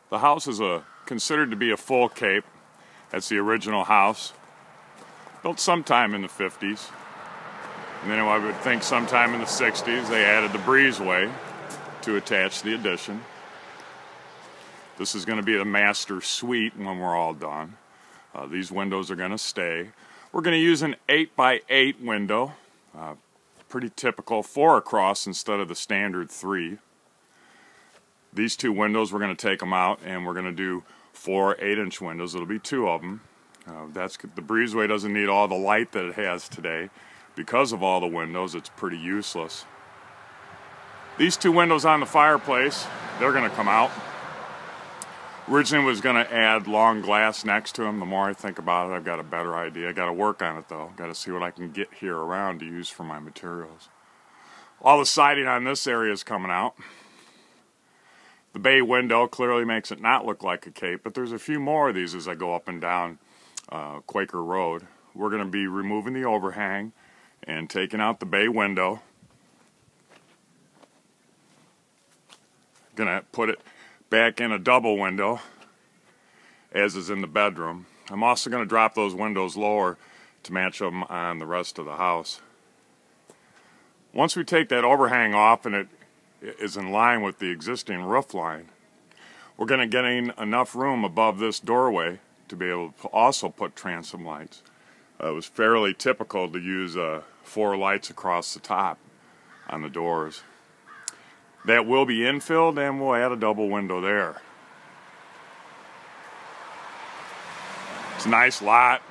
The house is considered to be a full cape. That's the original house, built sometime in the 50s. And then I would think sometime in the 60s they added the breezeway to attach the addition. This is going to be the master suite when we're all done. These windows are going to stay. We're going to use an 8x8 window, pretty typical, 4 across instead of the standard 3. These two windows, we're going to take them out and we're going to do 4 8-inch windows. It'll be 2 of them. The breezeway doesn't need all the light that it has today. Because of all the windows, it's pretty useless. These 2 windows on the fireplace, they're going to come out. Originally was going to add long glass next to them. The more I think about it, I've got a better idea. I got to work on it though. Got to see what I can get here around to use for my materials. All the siding on this area is coming out. The bay window clearly makes it not look like a cape, but there's a few more of these as I go up and down Quaker Road. We're going to be removing the overhang and taking out the bay window. Gonna put it back in a double window, as is in the bedroom. I'm also going to drop those windows lower to match them on the rest of the house. Once we take that overhang off and it is in line with the existing roof line, we're going to get enough room above this doorway to be able to also put transom lights. It was fairly typical to use 4 lights across the top on the doors. That will be infilled and we'll add a double window there. It's a nice lot.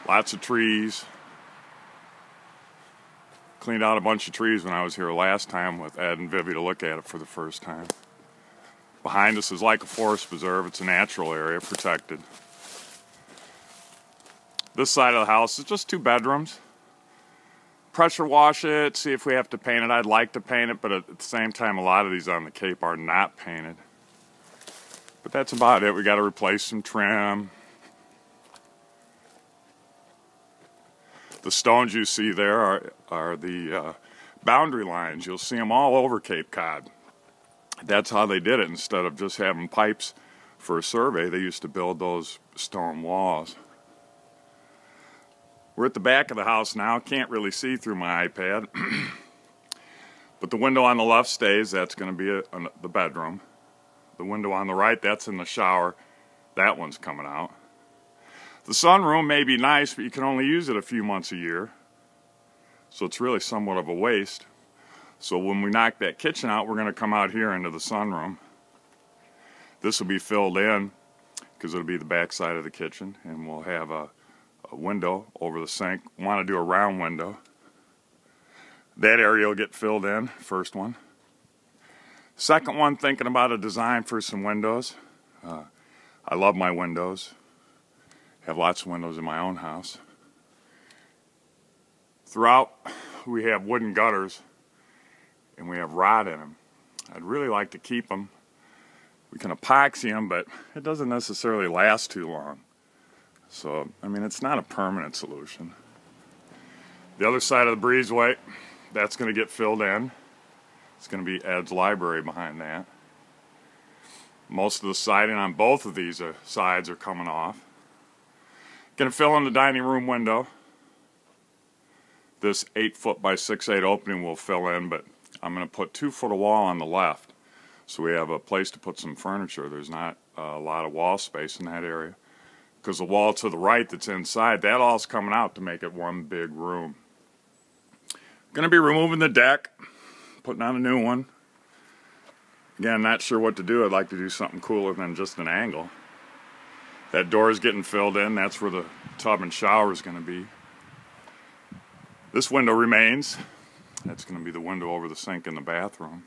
Lots of trees. Cleaned out a bunch of trees when I was here last time with Ed and Vivi to look at it for the first time. Behind us is like a forest preserve. It's a natural area, protected. This side of the house is just 2 bedrooms. Pressure wash it, see if we have to paint it. I'd like to paint it, but at the same time, a lot of these on the Cape are not painted. But that's about it. We got to replace some trim. The stones you see there are the boundary lines. You'll see them all over Cape Cod. That's how they did it. Instead of just having pipes for a survey, they used to build those stone walls. We're at the back of the house now. Can't really see through my iPad. But the window on the left stays. That's going to be the bedroom. The window on the right, that's in the shower. That one's coming out. The sunroom may be nice, but you can only use it a few months a year. So it's really somewhat of a waste. So when we knock that kitchen out, we're going to come out here into the sunroom. This will be filled in because it'll be the back side of the kitchen, and we'll have a window over the sink. Want to do a round window. That area will get filled in, first one. Second one, thinking about a design for some windows. I love my windows. Have lots of windows in my own house. Throughout, we have wooden gutters, and we have rod in them. I'd really like to keep them. We can epoxy them, but it doesn't necessarily last too long. So, I mean, it's not a permanent solution. The other side of the breezeway, that's going to get filled in. It's going to be Ed's library behind that. Most of the siding on both of these sides are coming off. Going to fill in the dining room window. This 8-foot by 6'8" opening will fill in, but I'm going to put 2 foot of wall on the left. So we have a place to put some furniture. There's not a lot of wall space in that area. Because the wall to the right that's inside, that all's coming out to make it one big room. Going to be removing the deck, putting on a new one. Again, not sure what to do. I'd like to do something cooler than just an angle. That door is getting filled in. That's where the tub and shower is going to be. This window remains. That's going to be the window over the sink in the bathroom.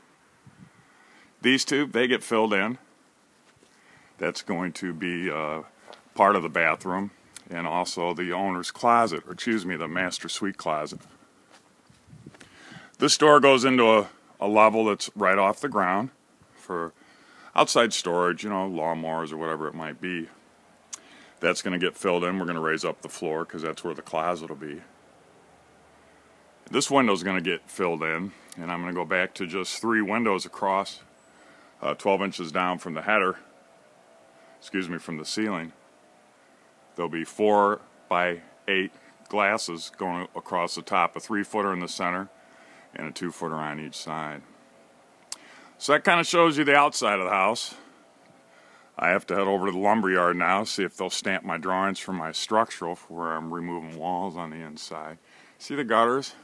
These two, they get filled in. That's going to be part of the bathroom and also the owner's closet, or excuse me, the master suite closet. This door goes into a level that's right off the ground for outside storage, you know, lawnmowers or whatever it might be. That's going to get filled in. We're going to raise up the floor because that's where the closet will be. This window is going to get filled in, and I'm going to go back to just 3 windows across 12 inches down from the header, from the ceiling, there'll be 4 by 8 glasses going across the top, a 3-footer in the center and a 2-footer on each side. So that kind of shows you the outside of the house. I have to head over to the lumberyard now, see if they'll stamp my drawings for my structural, for where I'm removing walls on the inside. See the gutters?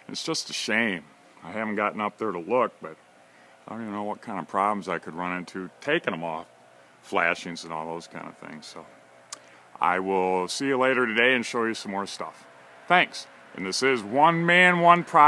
It's just a shame. I haven't gotten up there to look, but I don't even know what kind of problems I could run into taking them off, flashings and all those kind of things. So I will see you later today and show you some more stuff. Thanks. And this is One Man, One Project.